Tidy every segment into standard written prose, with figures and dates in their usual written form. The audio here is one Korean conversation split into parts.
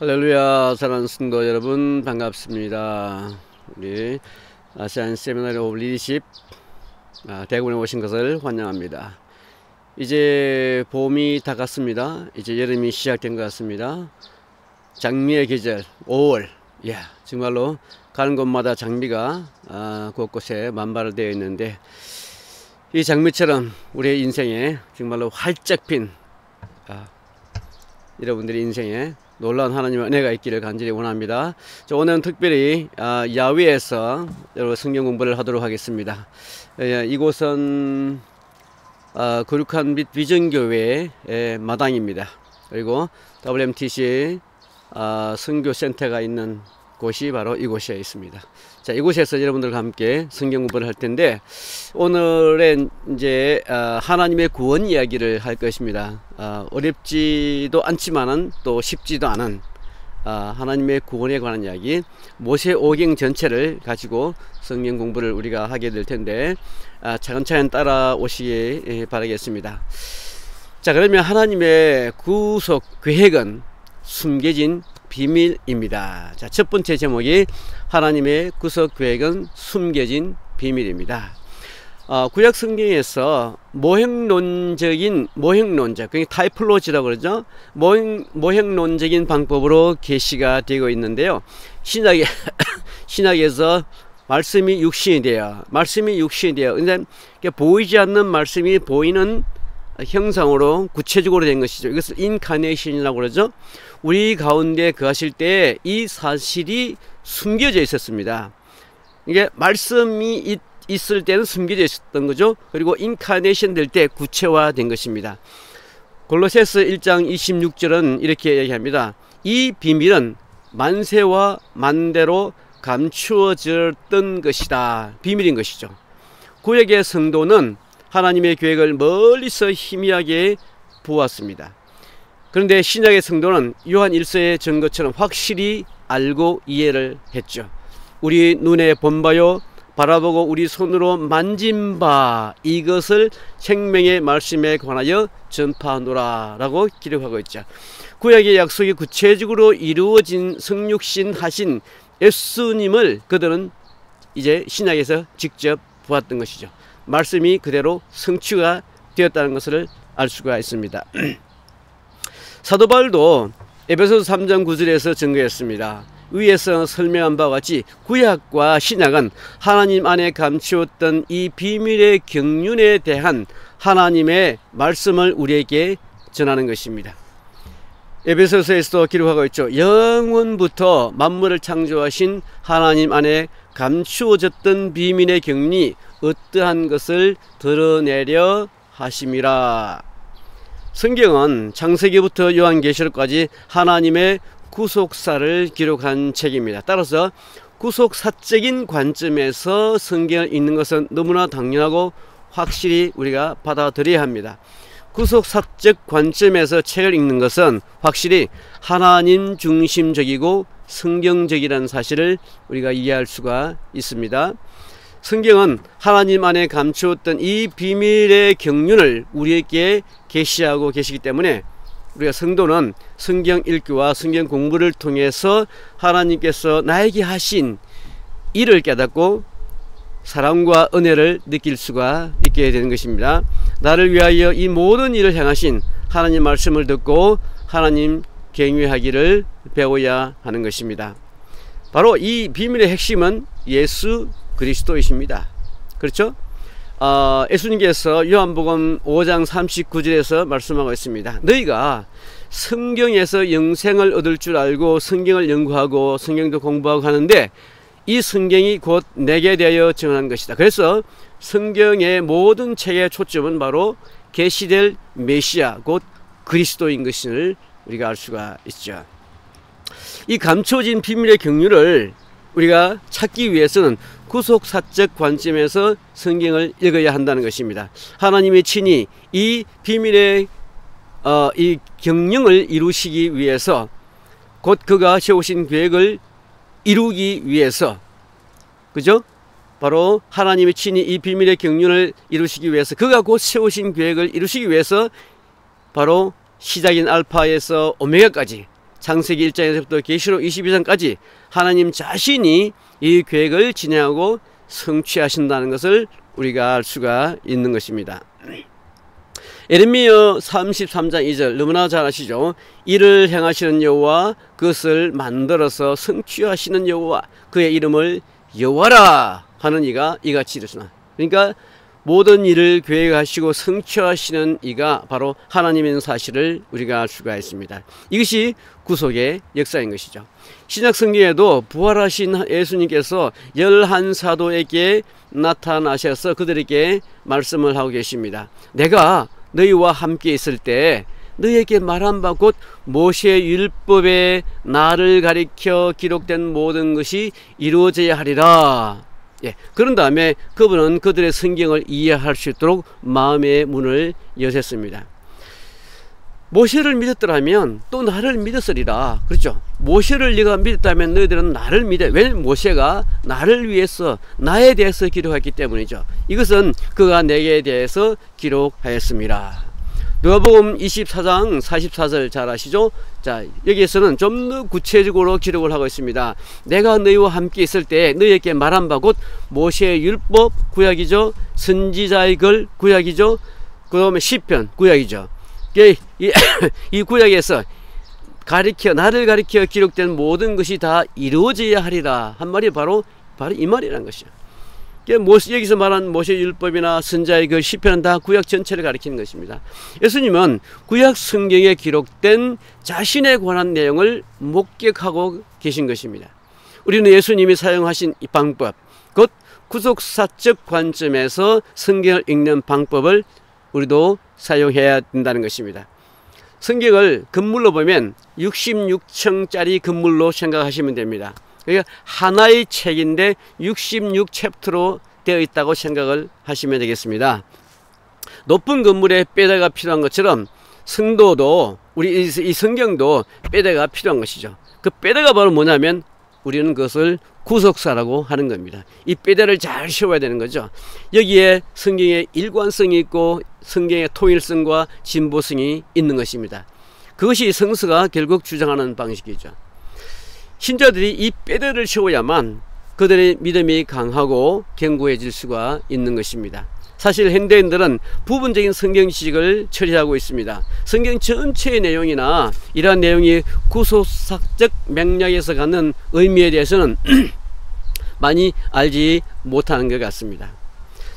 할렐루야. 사랑하는 성도 여러분, 반갑습니다. 우리 아시안 세미나리 오브 리더십 대구에 오신 것을 환영합니다. 이제 봄이 다갔습니다. 이제 여름이 시작된 것 같습니다. 장미의 계절 5월. 정말로 가는 곳마다 장미가 곳곳에 만발되어 있는데, 이 장미처럼 우리의 인생에 정말로 활짝 핀 여러분들의 인생에 놀라운 하나님의 은혜가 있기를 간절히 원합니다. 오늘은 특별히 야외에서 여러분 성경 공부를 하도록 하겠습니다. 이곳은 거룩한 빛 비전교회의 마당입니다. 그리고 WMTC 선교센터가 있는 곳이 바로 이곳에 있습니다. 자, 이곳에서 여러분들과 함께 성경 공부를 할 텐데, 오늘은 이제 하나님의 구원 이야기를 할 것입니다. 어렵지도 않지만은 또 쉽지도 않은 하나님의 구원에 관한 이야기, 모세오경 전체를 가지고 성경 공부를 우리가 하게 될 텐데, 차근차근 따라오시기 바라겠습니다. 자, 그러면 하나님의 구속 계획은 숨겨진 비밀입니다. 자, 첫 번째 제목이 하나님의 구속 계획은 숨겨진 비밀입니다. 구약 성경에서 모형론적, 그게 타이플로지라고 그러죠. 모형론적인 방법으로 계시가 되고 있는데요. 신약에서 말씀이 육신이 돼요. 근데 보이지 않는 말씀이 보이는 형상으로 구체적으로 된 것이죠. 이것을 인카네이션이라고 그러죠. 우리 가운데 거하실 때 이 사실이 숨겨져 있었습니다. 이게 말씀이 있을 때는 숨겨져 있었던 거죠. 그리고 인카네이션 될 때 구체화된 것입니다. 골로새서 1장 26절은 이렇게 얘기합니다. 이 비밀은 만세와 만대로 감추어졌던 것이다. 비밀인 것이죠. 구약의 성도는 하나님의 계획을 멀리서 희미하게 보았습니다. 그런데 신약의 성도는 요한 1서의 증거처럼 확실히 알고 이해를 했죠. 우리 눈에 본 바요 바라보고 우리 손으로 만진 바 이것을 생명의 말씀에 관하여 전파하노라 라고 기록하고 있죠. 구약의 약속이 구체적으로 이루어진 성육신 하신 예수님을 그들은 이제 신약에서 직접 보았던 것이죠. 말씀이 그대로 성취가 되었다는 것을 알 수가 있습니다. 사도 바울도 에베소서 3장 9절에서 증거했습니다. 위에서 설명한 바와 같이 구약과 신약은 하나님 안에 감추었던 이 비밀의 경륜에 대한 하나님의 말씀을 우리에게 전하는 것입니다. 에베소서에서도 기록하고 있죠. 영원부터 만물을 창조하신 하나님 안에 감추어졌던 비밀의 경륜이 어떠한 것을 드러내려 하심이라. 성경은 창세기부터 요한계시록까지 하나님의 구속사를 기록한 책입니다. 따라서 구속사적인 관점에서 성경을 읽는 것은 너무나 당연하고 확실히 우리가 받아들여야 합니다. 구속사적 관점에서 책을 읽는 것은 확실히 하나님 중심적이고 성경적이라는 사실을 우리가 이해할 수가 있습니다. 성경은 하나님 안에 감추었던 이 비밀의 경륜을 우리에게 계시하고 계시기 때문에 우리가 성도는 성경 읽기와 성경 공부를 통해서 하나님께서 나에게 하신 일을 깨닫고 사랑과 은혜를 느낄 수가 있게 되는 것입니다. 나를 위하여 이 모든 일을 행하신 하나님 말씀을 듣고 하나님 경외하기를 배워야 하는 것입니다. 바로 이 비밀의 핵심은 예수 그리스도이십니다. 그렇죠? 예수님께서 요한복음 5장 39절에서 말씀하고 있습니다. 너희가 성경에서 영생을 얻을 줄 알고 성경을 연구하고 성경도 공부하고 하는데 이 성경이 곧 내게 대하여 증언한 것이다. 그래서 성경의 모든 책의 초점은 바로 계시될 메시아 곧 그리스도인 것을 우리가 알 수가 있죠. 이 감춰진 비밀의 경륜을 우리가 찾기 위해서는 구속사적 관점에서 성경을 읽어야 한다는 것입니다. 하나님이 친히 이 비밀의 이 경륜을 이루시기 위해서, 곧 그가 세우신 계획을 이루기 위해서, 그죠? 바로 하나님이 친히 이 비밀의 경륜을 이루시기 위해서, 그가 곧 세우신 계획을 이루시기 위해서 바로 시작인 알파에서 오메가까지 창세기 1장에서부터 계시록 22장까지 하나님 자신이 이 계획을 진행하고 성취하신다는 것을 우리가 알 수가 있는 것입니다. 예레미야 33장 2절 너무나 잘 아시죠? 이를 행하시는 여호와, 그것을 만들어서 성취하시는 여호와, 그의 이름을 여호와라 하는 이가 이같이 이르시나. 그러니까 모든 일을 계획하시고 성취하시는 이가 바로 하나님인 사실을 우리가 알 수가 있습니다. 이것이 구속의 역사인 것이죠. 신약 성경에도 부활하신 예수님께서 11사도에게 나타나셔서 그들에게 말씀을 하고 계십니다. 내가 너희와 함께 있을 때 너희에게 말한 바 곧 모세의 율법에 나를 가리켜 기록된 모든 것이 이루어져야 하리라. 예, 그런 다음에 그분은 그들의 성경을 이해할 수 있도록 마음의 문을 여셨습니다. 모세를 믿었더라면 또 나를 믿었으리라. 그렇죠? 모세를 네가 믿었다면 너희들은 나를 믿어. 왜냐하면 모세가 나를 위해서 나에 대해서 기록했기 때문이죠. 이것은 그가 내게 대해서 기록하였습니다. 누가복음 24장 44절 잘 아시죠? 자, 여기에서는 좀 더 구체적으로 기록을 하고 있습니다. 내가 너희와 함께 있을 때 너희에게 말한 바 곧 모세의 율법 구약이죠. 선지자의 글 구약이죠. 그 다음에 시편 구약이죠. 이 구약에서 나를 가리켜 기록된 모든 것이 다 이루어져야 하리라 한 말이 바로 이 말이라는 것이죠. 여기서 말한 모세 율법이나 선지자의 그 시편은 다 구약 전체를 가리키는 것입니다. 예수님은 구약 성경에 기록된 자신에 관한 내용을 목격하고 계신 것입니다. 우리는 예수님이 사용하신 이 방법, 곧 구속사적 관점에서 성경을 읽는 방법을 우리도 사용해야 된다는 것입니다. 성경을 건물로 보면 66층짜리 건물로 생각하시면 됩니다. 그러니까 하나의 책인데 66챕터로 되어 있다고 생각을 하시면 되겠습니다. 높은 건물에 뼈대가 필요한 것처럼 성도도 이 성경도 뼈대가 필요한 것이죠. 그 뼈대가 바로 뭐냐면 우리는 그것을 구속사라고 하는 겁니다. 이 뼈대를 잘 세워야 되는 거죠. 여기에 성경의 일관성이 있고 성경의 통일성과 진보성이 있는 것입니다. 그것이 성서가 결국 주장하는 방식이죠. 신자들이 이 뼈대를 세워야만 그들의 믿음이 강하고 견고해질 수가 있는 것입니다. 사실 현대인들은 부분적인 성경 지식을 처리하고 있습니다. 성경 전체의 내용이나 이러한 내용이 구속사적 맥락에서 갖는 의미에 대해서는 많이 알지 못하는 것 같습니다.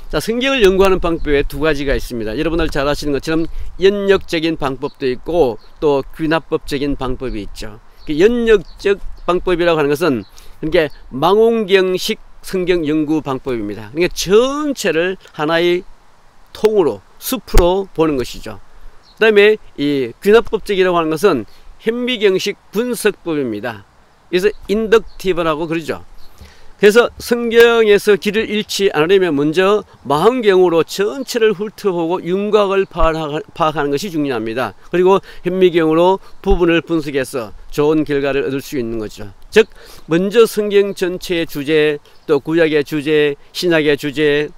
자, 성경을 연구하는 방법에 두 가지가 있습니다. 여러분들 잘 아시는 것처럼 연역적인 방법도 있고 또 귀납법적인 방법이 있죠. 연역적 방법이라고 하는 것은 그러니까 망원경식 성경 연구 방법입니다. 그러니까 전체를 하나의 통으로 숲으로 보는 것이죠. 그 다음에 이 귀납법적이라고 하는 것은 현미경식 분석법입니다. 그래서 인덕티브라고 그러죠. 그래서 성경에서 길을 잃지 않으려면 먼저 망원경으로 전체를 훑어보고 윤곽을 파악하는 것이 중요합니다. 그리고 현미경으로 부분을 분석해서 좋은 결과를 얻을 수 있는 거죠. 즉 먼저 성경 전체의 주제, 또 구약의 주제, 신약의 주제,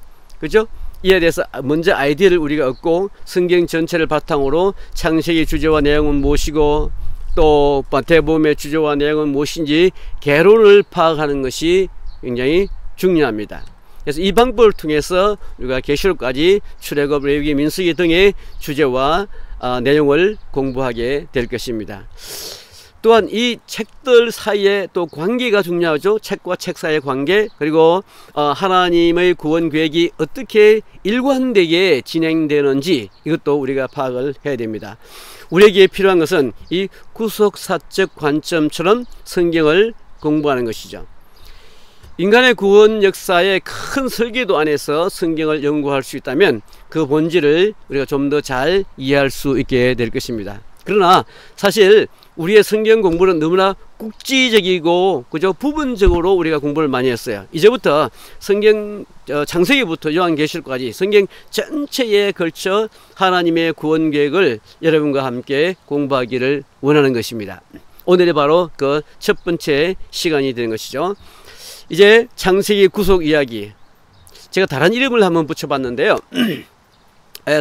그죠? 이에 대해서 먼저 아이디어를 우리가 얻고 성경 전체를 바탕으로 창세기 주제와 내용은 무엇이고 또 마태복음의 주제와 내용은 무엇인지 개론을 파악하는 것이 굉장히 중요합니다. 그래서 이 방법을 통해서 우리가 계시록까지 출애굽, 레위기, 민수기 등의 주제와 내용을 공부하게 될 것입니다. 또한 이 책들 사이에 또 관계가 중요하죠. 책과 책 사이의 관계, 그리고 하나님의 구원 계획이 어떻게 일관되게 진행되는지 이것도 우리가 파악을 해야 됩니다. 우리에게 필요한 것은 이 구속사적 관점처럼 성경을 공부하는 것이죠. 인간의 구원 역사의 큰 설계도 안에서 성경을 연구할 수 있다면 그 본질을 우리가 좀 더 잘 이해할 수 있게 될 것입니다. 그러나 사실 우리의 성경 공부는 너무나 국지적이고 그저 부분적으로 우리가 공부를 많이 했어요. 이제부터 성경 창세기부터 요한계시록까지 성경 전체에 걸쳐 하나님의 구원 계획을 여러분과 함께 공부하기를 원하는 것입니다. 오늘이 바로 그 첫 번째 시간이 되는 것이죠. 이제 창세기 구속 이야기, 제가 다른 이름을 한번 붙여봤는데요.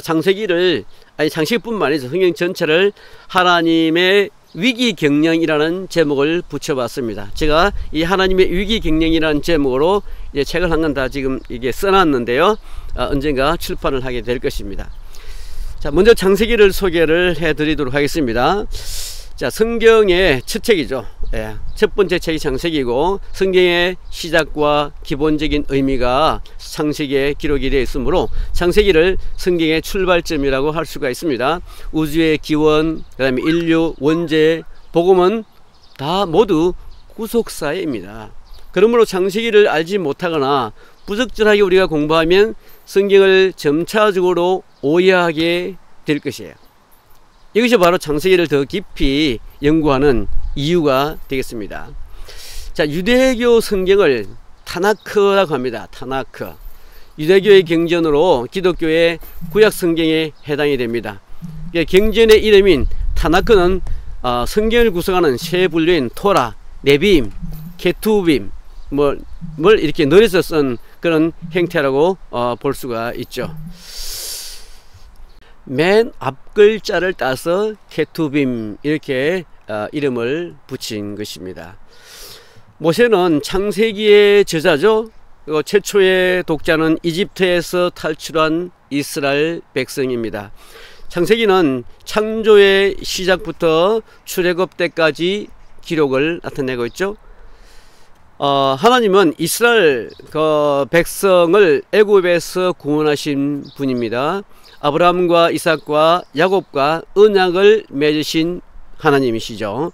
창세기뿐만 아니라 성경 전체를 하나님의 위기경영이라는 제목을 붙여봤습니다. 제가 이 하나님의 위기경영이라는 제목으로 이제 책을 한 권 다 지금 이게 써놨는데요. 언젠가 출판을 하게 될 것입니다. 자, 먼저 창세기를 소개를 해드리도록 하겠습니다. 자, 성경의 첫 책이죠. 예, 첫 번째 책이 창세기고 성경의 시작과 기본적인 의미가 창세기에 기록이 되어 있으므로 창세기를 성경의 출발점이라고 할 수가 있습니다. 우주의 기원, 그 다음에 인류, 원죄, 복음은 다 모두 구속사입니다. 그러므로 창세기를 알지 못하거나 부적절하게 우리가 공부하면 성경을 점차적으로 오해하게 될 것이에요. 이것이 바로 창세기를 더 깊이 연구하는 이유가 되겠습니다. 자, 유대교 성경을 타나크라고 합니다. 타나크. 유대교의 경전으로 기독교의 구약 성경에 해당이 됩니다. 경전의 이름인 타나크는 성경을 구성하는 세 분류인 토라, 네비임, 케투빔, 뭘 이렇게 늘려서 쓴 그런 형태라고 볼 수가 있죠. 맨 앞 글자를 따서 케투빔 이렇게 이름을 붙인 것입니다. 모세는 창세기의 저자죠. 그리고 최초의 독자는 이집트에서 탈출한 이스라엘 백성입니다. 창세기는 창조의 시작부터 출애굽 때까지 기록을 나타내고 있죠. 하나님은 이스라엘 백성을 애굽에서 구원하신 분입니다. 아브라함과 이삭과 야곱과 언약을 맺으신 하나님이시죠.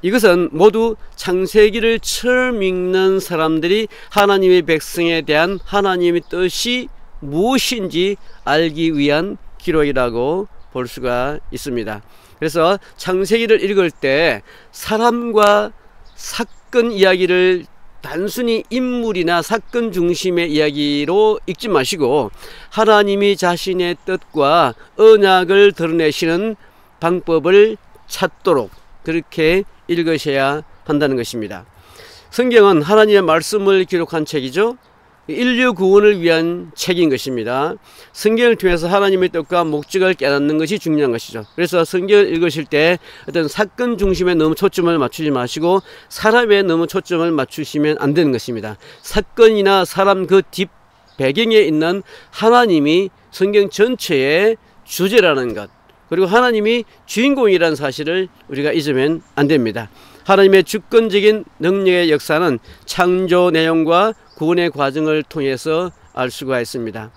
이것은 모두 창세기를 처음 읽는 사람들이 하나님의 백성에 대한 하나님의 뜻이 무엇인지 알기 위한 기록이라고 볼 수가 있습니다. 그래서 창세기를 읽을 때 사람과 사건 이야기를 단순히 인물이나 사건 중심의 이야기로 읽지 마시고 하나님이 자신의 뜻과 언약을 드러내시는 방법을 찾도록 그렇게 읽으셔야 한다는 것입니다. 성경은 하나님의 말씀을 기록한 책이죠. 인류 구원을 위한 책인 것입니다. 성경을 통해서 하나님의 뜻과 목적을 깨닫는 것이 중요한 것이죠. 그래서 성경을 읽으실 때 어떤 사건 중심에 너무 초점을 맞추지 마시고 사람에 너무 초점을 맞추시면 안 되는 것입니다. 사건이나 사람 그 뒷 배경에 있는 하나님이 성경 전체의 주제라는 것, 그리고 하나님이 주인공이라는 사실을 우리가 잊으면 안 됩니다. 하나님의 주권적인 능력의 역사는 창조 내용과 구원의 과정을 통해서 알 수가 있습니다.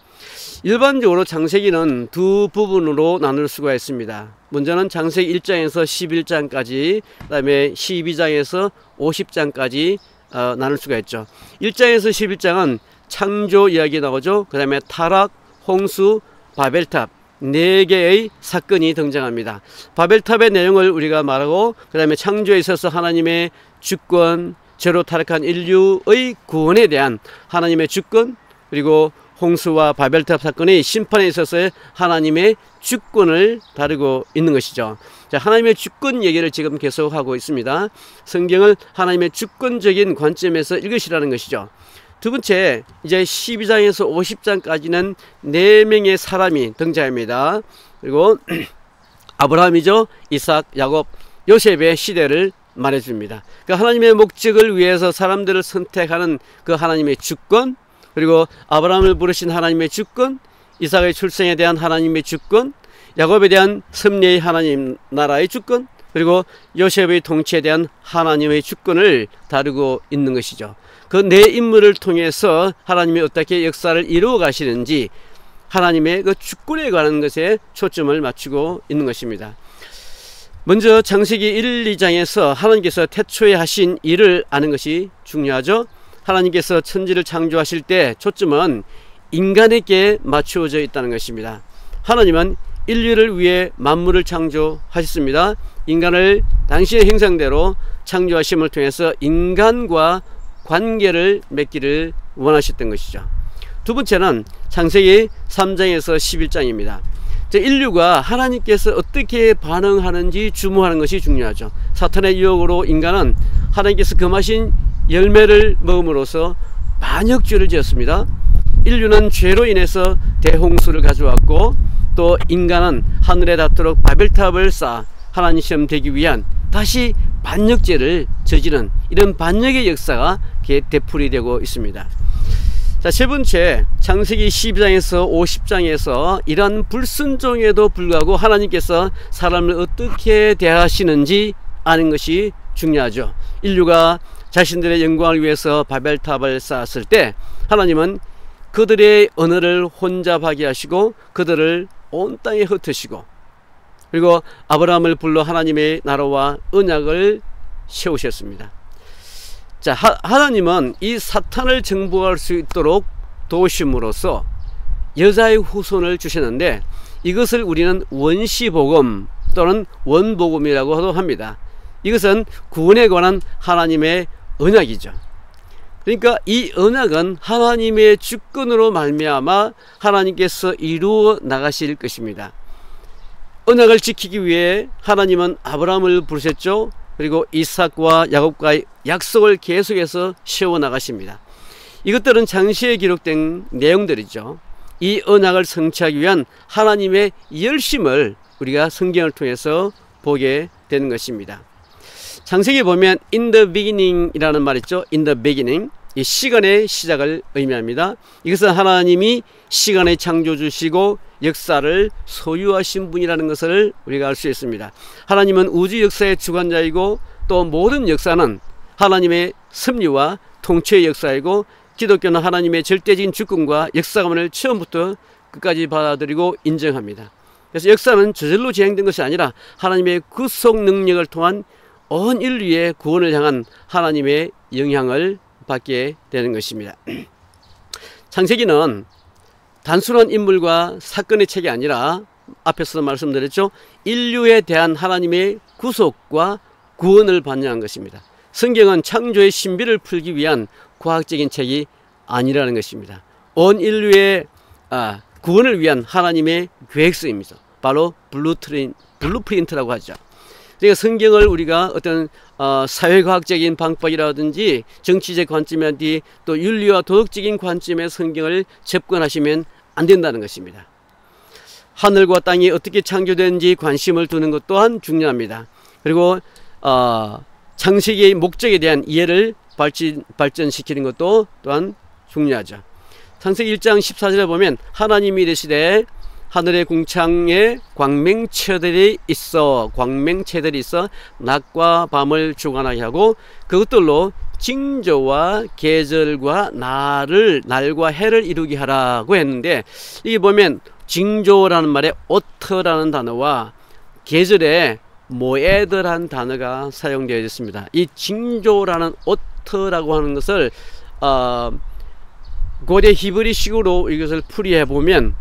일반적으로 창세기는 두 부분으로 나눌 수가 있습니다. 먼저는 창세기 1장에서 11장까지, 그 다음에 12장에서 50장까지 나눌 수가 있죠. 1장에서 11장은 창조 이야기 나오죠. 그 다음에 타락, 홍수, 바벨탑 4개의 사건이 등장합니다. 바벨탑의 내용을 우리가 말하고 그 다음에 창조에 있어서 하나님의 주권, 죄로 타락한 인류의 구원에 대한 하나님의 주권, 그리고 홍수와 바벨탑 사건의 심판에 있어서 하나님의 주권을 다루고 있는 것이죠. 자, 하나님의 주권 얘기를 지금 계속하고 있습니다. 성경을 하나님의 주권적인 관점에서 읽으시라는 것이죠. 두 번째, 이제 12장에서 50장까지는 4명의 사람이 등장합니다. 그리고 아브라함이죠. 이삭, 야곱, 요셉의 시대를 말해줍니다. 그 하나님의 목적을 위해서 사람들을 선택하는 그 하나님의 주권, 그리고 아브라함을 부르신 하나님의 주권, 이삭의 출생에 대한 하나님의 주권, 야곱에 대한 섭리의 하나님 나라의 주권, 그리고 요셉의 통치에 대한 하나님의 주권을 다루고 있는 것이죠. 그 네 인물을 통해서 하나님이 어떻게 역사를 이루어 가시는지 하나님의 그 주권에 관한 것에 초점을 맞추고 있는 것입니다. 먼저 창세기 1, 2장에서 하나님께서 태초에 하신 일을 아는 것이 중요하죠. 하나님께서 천지를 창조하실 때 초점은 인간에게 맞추어져 있다는 것입니다. 하나님은 인류를 위해 만물을 창조하셨습니다. 인간을 당신의 형상대로 창조하심을 통해서 인간과 관계를 맺기를 원하셨던 것이죠. 두 번째는 창세기 3장에서 11장입니다. 인류가 하나님께서 어떻게 반응하는지 주목하는 것이 중요하죠. 사탄의 유혹으로 인간은 하나님께서 금하신 열매를 먹음으로써 반역죄를 지었습니다. 인류는 죄로 인해서 대홍수를 가져왔고 또 인간은 하늘에 닿도록 바벨탑을 쌓아 하나님 시험 되기 위한 다시 반역죄를 저지른 이런 반역의 역사가 되풀이되고 있습니다. 자, 세 번째, 창세기 12장에서 50장에서 이러한 불순종에도 불구하고 하나님께서 사람을 어떻게 대하시는지 아는 것이 중요하죠. 인류가 자신들의 영광을 위해서 바벨탑을 쌓았을 때 하나님은 그들의 언어를 혼잡하게 하시고 그들을 온 땅에 흩으시고, 그리고 아브라함을 불러 하나님의 나라와 언약을 세우셨습니다. 자, 하나님은 이 사탄을 정복할 수 있도록 도우심으로써 여자의 후손을 주셨는데, 이것을 우리는 원시복음 또는 원복음이라고 합니다. 이것은 구원에 관한 하나님의 언약이죠. 그러니까 이 언약은 하나님의 주권으로 말미암아 하나님께서 이루어 나가실 것입니다. 언약을 지키기 위해 하나님은 아브라함을 부르셨죠. 그리고 이삭과 야곱과의 약속을 계속해서 세워나가십니다. 이것들은 장시에 기록된 내용들이죠. 이 언약을 성취하기 위한 하나님의 열심을 우리가 성경을 통해서 보게 되는 것입니다. 창세기에 보면 in the beginning 이라는 말 있죠. in the beginning, 이 시간의 시작을 의미합니다. 이것은 하나님이 시간의 창조주시고 역사를 소유하신 분이라는 것을 우리가 알 수 있습니다. 하나님은 우주 역사의 주관자이고 또 모든 역사는 하나님의 섭리와 통치의 역사이고, 기독교는 하나님의 절대적인 주권과 역사관을 처음부터 끝까지 받아들이고 인정합니다. 그래서 역사는 저절로 진행된 것이 아니라 하나님의 구속 능력을 통한 온 인류의 구원을 향한 하나님의 영향을 받게 되는 것입니다. 창세기는 단순한 인물과 사건의 책이 아니라 앞에서도 말씀드렸죠. 인류에 대한 하나님의 구속과 구원을 반영한 것입니다. 성경은 창조의 신비를 풀기 위한 과학적인 책이 아니라는 것입니다. 온 인류의 구원을 위한 하나님의 계획서입니다. 바로 블루프린트라고 하죠. 그러니까 성경을 우리가 어떤 사회과학적인 방법이라든지 정치적 관점이라든지 또 윤리와 도덕적인 관점의 성경을 접근하시면 안 된다는 것입니다. 하늘과 땅이 어떻게 창조되는지 관심을 두는 것 또한 중요합니다. 그리고 창세기의 목적에 대한 이해를 발전시키는 것도 또한 중요하죠. 창세기 1장 14절에 보면 하나님이 이르시되 하늘의 궁창에 광명체들이 있어 낮과 밤을 주관하게 하고 그것들로 징조와 계절과 날과 해를 이루게 하라고 했는데, 이게 보면 징조라는 말에 오터라는 단어와 계절에 모에드라는 단어가 사용되어 있습니다. 이 징조라는 오터라고 하는 것을 고대 히브리식으로 이것을 풀이해 보면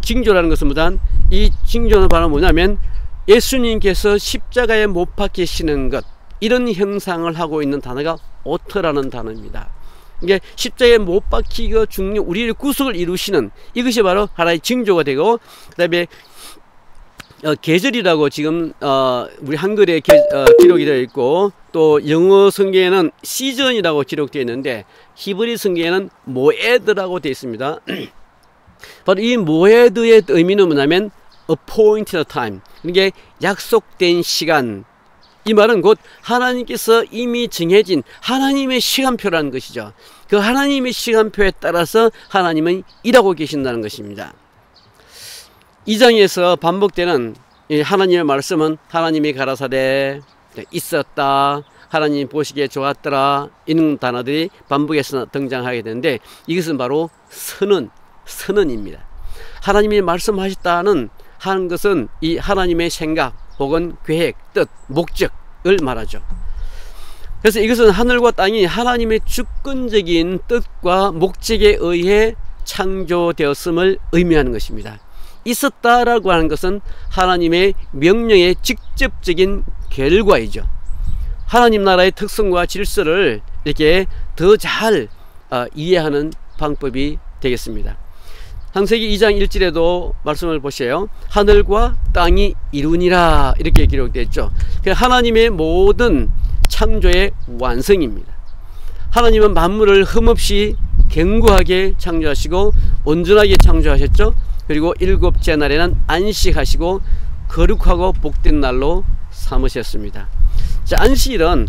징조라는 것은 이 징조는 바로 뭐냐면 예수님께서 십자가에 못 박히시는 것, 이런 형상을 하고 있는 단어가 오터라는 단어입니다. 이게 십자가에 못 박히고 죽는 우리의 구속을 이루시는 이것이 바로 하나의 징조가 되고, 그 다음에 계절이라고 지금 우리 한글에 기록이 되어 있고, 또 영어 성경에는 시즌이라고 기록되어 있는데 히브리 성경에는 모에드라고 되어 있습니다. 바로 이 모에드의 의미는 뭐냐면 appointed time, 이게 약속된 시간. 이 말은 곧 하나님께서 이미 정해진 하나님의 시간표라는 것이죠. 그 하나님의 시간표에 따라서 하나님은 일하고 계신다는 것입니다. 2장에서 반복되는 하나님의 말씀은 하나님이 가라사대 있었다, 하나님 보시기에 좋았더라, 이런 단어들이 반복해서 등장하게 되는데, 이것은 바로 선언입니다. 하나님이 말씀하셨다는 하는 것은 이 하나님의 생각 혹은 계획, 뜻, 목적을 말하죠. 그래서 이것은 하늘과 땅이 하나님의 주권적인 뜻과 목적에 의해 창조되었음을 의미하는 것입니다. 있었다라고 하는 것은 하나님의 명령의 직접적인 결과이죠. 하나님 나라의 특성과 질서를 이렇게 더 잘 이해하는 방법이 되겠습니다. 창세기 2장 1절에도 말씀을 보세요. 하늘과 땅이 이루니라, 이렇게 기록되어 있죠. 하나님의 모든 창조의 완성입니다. 하나님은 만물을 흠없이 견고하게 창조하시고 온전하게 창조하셨죠. 그리고 일곱째 날에는 안식하시고 거룩하고 복된 날로 삼으셨습니다. 자, 안식일은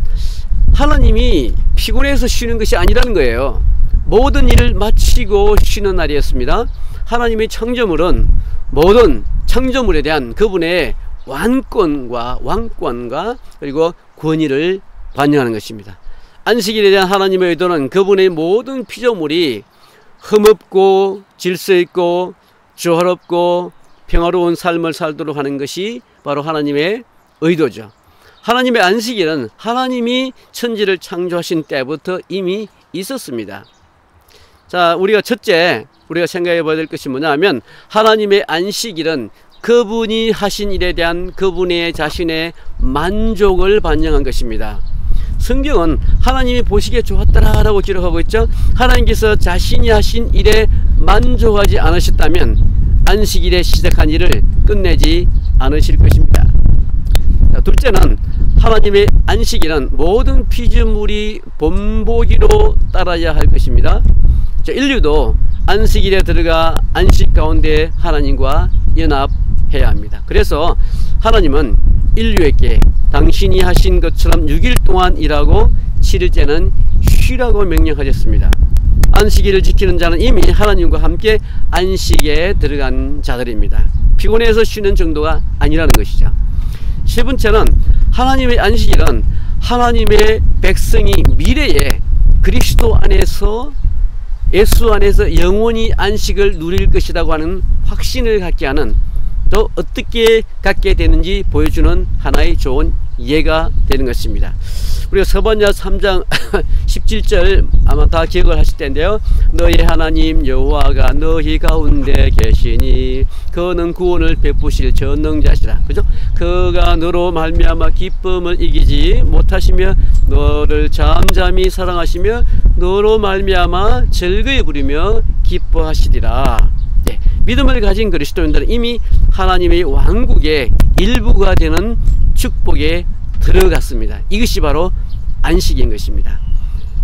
하나님이 피곤해서 쉬는 것이 아니라는 거예요. 모든 일을 마치고 쉬는 날이었습니다. 하나님의 창조물은 모든 창조물에 대한 그분의 왕권과 그리고 권위를 반영하는 것입니다. 안식일에 대한 하나님의 의도는 그분의 모든 피조물이 흠없고 질서있고 조화롭고 평화로운 삶을 살도록 하는 것이 바로 하나님의 의도죠. 하나님의 안식일은 하나님이 천지를 창조하신 때부터 이미 있었습니다. 자, 우리가 첫째 우리가 생각해 봐야 될 것이 뭐냐 하면, 하나님의 안식일은 그분이 하신 일에 대한 그분의 자신의 만족을 반영한 것입니다. 성경은 하나님이 보시기에 좋았더라 라고 기록하고 있죠. 하나님께서 자신이 하신 일에 만족하지 않으셨다면 안식일에 시작한 일을 끝내지 않으실 것입니다. 자, 둘째는 하나님의 안식일은 모든 피조물이 본보기로 따라야 할 것입니다. 자, 인류도 안식일에 들어가 안식 가운데 하나님과 연합해야 합니다. 그래서 하나님은 인류에게 당신이 하신 것처럼 6일 동안 일하고 7일째는 쉬라고 명령하셨습니다. 안식일을 지키는 자는 이미 하나님과 함께 안식에 들어간 자들입니다. 피곤해서 쉬는 정도가 아니라는 것이죠. 세 번째는 하나님의 안식일은 하나님의 백성이 미래에 그리스도 안에서, 예수 안에서 영원히 안식을 누릴 것이라고 하는 확신을 갖게 하는, 또 어떻게 갖게 되는지 보여주는 하나의 좋은 예가 되는 것입니다. 우리가 서반야 3장 17절 아마 다 기억을 하실 텐데요. 너희 하나님 여호와가 너희 가운데 계시니 그는 구원을 베푸실 전능자시라. 그죠? 그가 너로 말미암아 기쁨을 이기지 못하시며 너를 잠잠히 사랑하시며 너로 말미암아 즐거이 부리며 기뻐하시리라. 네, 믿음을 가진 그리스도인들은 이미 하나님의 왕국의 일부가 되는 축복에 들어갔습니다. 이것이 바로 안식인 것입니다.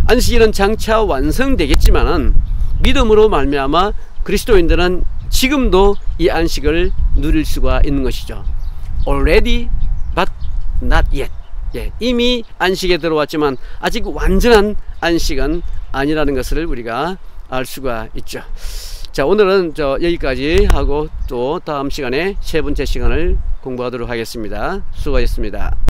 안식일은 장차 완성되겠지만은 믿음으로 말미암아 그리스도인들은 지금도 이 안식을 누릴 수가 있는 것이죠. Already but not yet. 예, 이미 안식에 들어왔지만 아직 완전한 안식은 아니라는 것을 우리가 알 수가 있죠. 자, 오늘은 여기까지 하고 또 다음 시간에 세 번째 시간을 공부하도록 하겠습니다. 수고하셨습니다.